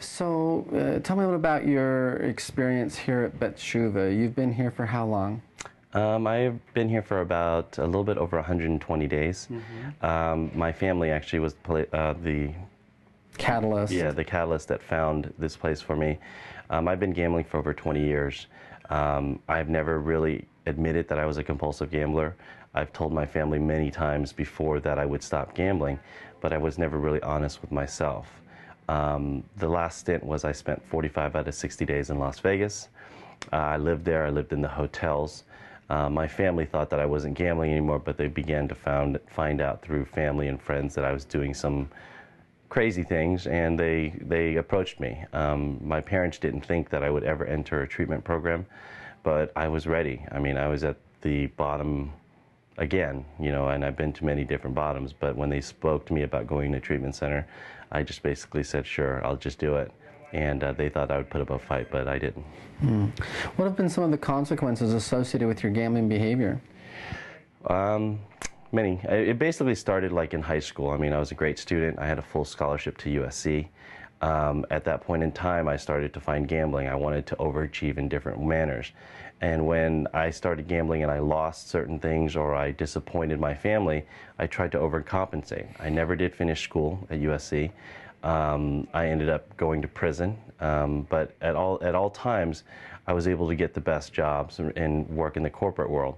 So, tell me a little about your experience here at Bet Shuva. You've been here for how long? I've been here for about a little bit over 120 days. My family actually was the Catalyst. yeah, the catalyst that found this place for me. I've been gambling for over 20 years. I've never really admitted that I was a compulsive gambler. I've told my family many times before that I would stop gambling, but I was never really honest with myself. The last stint was I spent 45 out of 60 days in Las Vegas. I lived there, I lived in the hotels. My family thought that I wasn't gambling anymore, but they began to find out through family and friends that I was doing some crazy things, and they approached me. My parents didn't think that I would ever enter a treatment program, but I was ready. I mean, I was at the bottom again, you know, and I've been to many different bottoms, but when they spoke to me about going to a treatment center, I just basically said, sure, I'll just do it. And they thought I would put up a fight, but I didn't. What have been some of the consequences associated with your gambling behavior? Many. It basically started like in high school. I mean, I was a great student. I had a full scholarship to USC. At that point in time, I started to find gambling. I wanted to overachieve in different manners. And when I started gambling and I lost certain things or I disappointed my family, I tried to overcompensate. I never did finish school at USC. I ended up going to prison, but at all times, I was able to get the best jobs and work in the corporate world.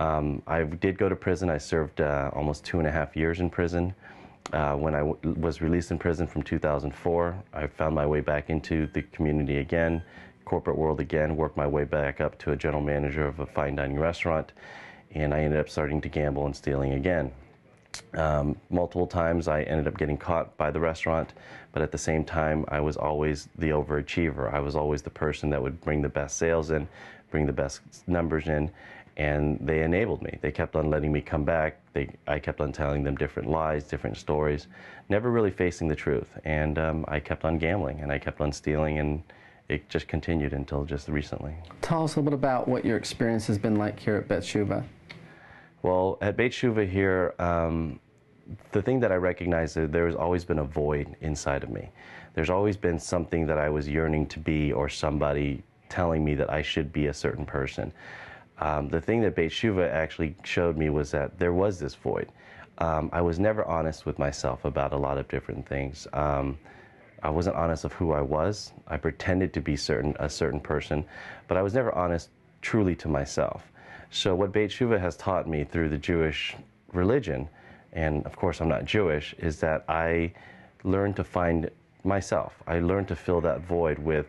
I did go to prison. I served almost 2.5 years in prison. When I was released in prison from 2004, I found my way back into the community again, corporate world again, worked my way back up to a general manager of a fine dining restaurant, and I ended up starting to gamble and stealing again. Multiple times I ended up getting caught by the restaurant, but at the same time I was always the overachiever. I was always the person that would bring the best sales in, bring the best numbers in, and they enabled me. They kept on letting me come back. I kept on telling them different lies, different stories, never really facing the truth. And I kept on gambling and I kept on stealing, and it just continued until just recently. Tell us a little bit about what your experience has been like here at Bet Shuva. Well, at Beit Shuva here, the thing that I recognize is there has always been a void inside of me. There's always been something that I was yearning to be, or somebody telling me that I should be a certain person. The thing that Beit Shuva actually showed me was that there was this void. I was never honest with myself about a lot of different things. I wasn't honest of who I was. I pretended to be a certain person, but I was never honest truly to myself. So what Beit Shuva has taught me through the Jewish religion, and of course I'm not Jewish, is that I learned to find myself. I learned to fill that void with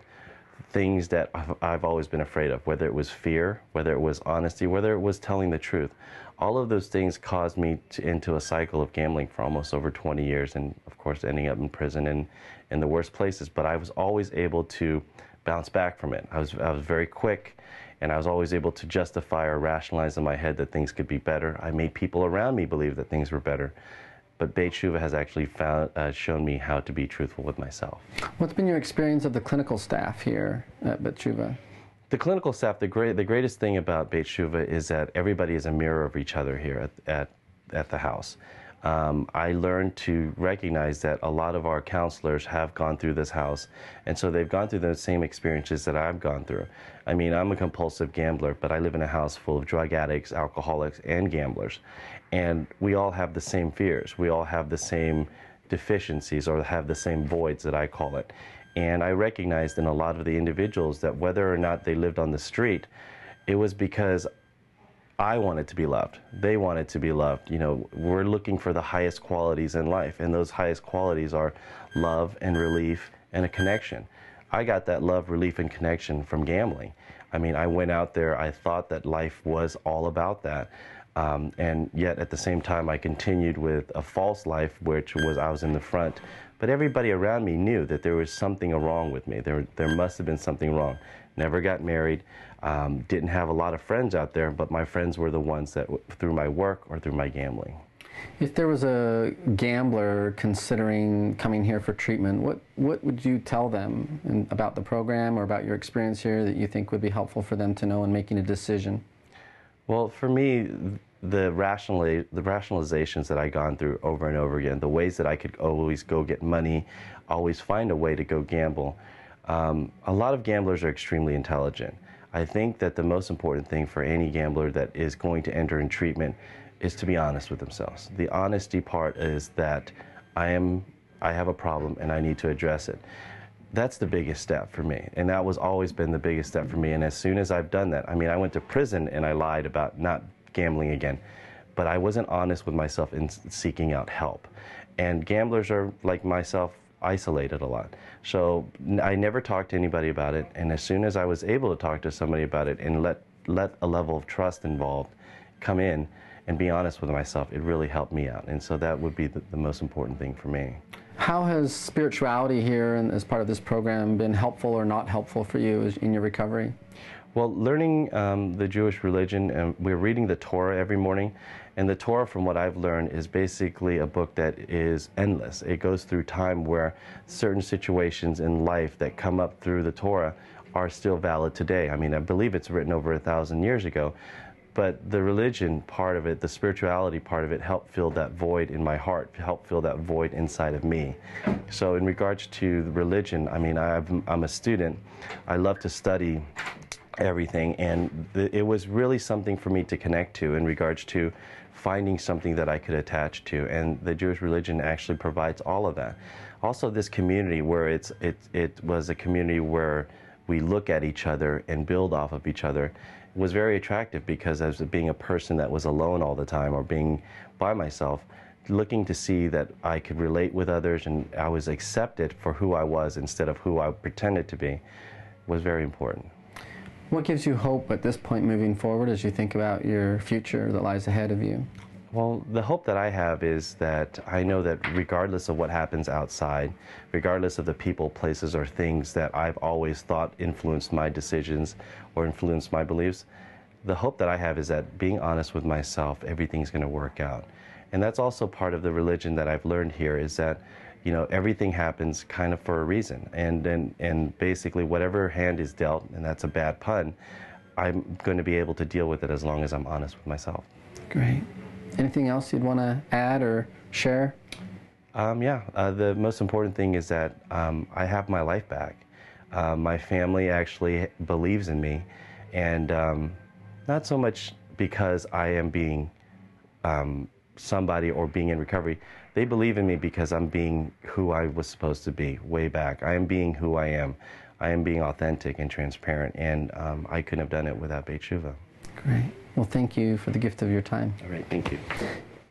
things that I've always been afraid of, whether it was fear, whether it was honesty, whether it was telling the truth. All of those things caused me into a cycle of gambling for almost over 20 years, and of course ending up in prison and in the worst places. But I was always able to bounce back from it. I was very quick, and I was always able to justify or rationalize in my head that things could be better. I made people around me believe that things were better. But Beit Shuva has actually shown me how to be truthful with myself. What's been your experience of the clinical staff here at Bet Shuva? The clinical staff, the greatest thing about Beit Shuva is that everybody is a mirror of each other here at the house. I learned to recognize that a lot of our counselors have gone through this house, and so they've gone through the same experiences that I've gone through. I mean, I'm a compulsive gambler, but I live in a house full of drug addicts, alcoholics, and gamblers. And we all have the same fears. We all have the same deficiencies, or have the same voids that I call it. And I recognized in a lot of the individuals that whether or not they lived on the street, it was because I wanted to be loved. They wanted to be loved. You know, we're looking for the highest qualities in life, and those highest qualities are love and relief and a connection. I got that love, relief, and connection from gambling. I mean, I went out there, I thought that life was all about that. And yet at the same time, I continued with a false life, which was I was in the front. But everybody around me knew that there was something wrong with me. There must have been something wrong. Never got married, didn't have a lot of friends out there, but my friends were the ones that, through my work or through my gambling. If there was a gambler considering coming here for treatment, what would you tell them about the program or about your experience here that you think would be helpful for them to know in making a decision? Well, for me, the rationalizations that I gone through over and over again, the ways that I could always go get money, always find a way to go gamble. A lot of gamblers are extremely intelligent. I think that the most important thing for any gambler that is going to enter in treatment is to be honest with themselves. The honesty part is that I have a problem and I need to address it. That's the biggest step for me, and that was always been the biggest step for me. And as soon as I've done that, I mean, I went to prison and I lied about not gambling again, but I wasn't honest with myself in seeking out help. And gamblers are, like myself, isolated a lot. So I never talked to anybody about it, and as soon as I was able to talk to somebody about it and let a level of trust involved come in and be honest with myself, it really helped me out. And so that would be the most important thing for me. How has spirituality here and as part of this program been helpful or not helpful for you in your recovery? Well, learning the Jewish religion, we're reading the Torah every morning, and the Torah, from what I've learned, is basically a book that is endless. It goes through time where certain situations in life that come up through the Torah are still valid today. I mean, I believe it's written over 1,000 years ago, but the religion part of it, the spirituality part of it, helped fill that void in my heart, helped fill that void inside of me. So in regards to the religion, I mean, I'm a student. I love to study everything, and it was really something for me to connect to in regards to finding something that I could attach to, and the Jewish religion actually provides all of that. Also, this community where it was a community where we look at each other and build off of each other was very attractive, because as being a person that was alone all the time or being by myself, looking to see that I could relate with others and I was accepted for who I was instead of who I pretended to be was very important. What gives you hope at this point moving forward as you think about your future that lies ahead of you? Well, the hope that I have is that I know that regardless of what happens outside, regardless of the people, places, or things that I've always thought influenced my decisions or influenced my beliefs, the hope that I have is that being honest with myself, everything's going to work out. And that's also part of the religion that I've learned here, is that, you know, everything happens kind of for a reason. And basically whatever hand is dealt, and that's a bad pun, I'm going to be able to deal with it as long as I'm honest with myself. Great. Anything else you'd want to add or share? The most important thing is that I have my life back. My family actually believes in me, and not so much because I am being somebody or being in recovery. They believe in me because I'm being who I was supposed to be way back. I am being who I am. I am being authentic and transparent, and I couldn't have done it without Beit Shuvah. Great. Well, thank you for the gift of your time. All right, thank you.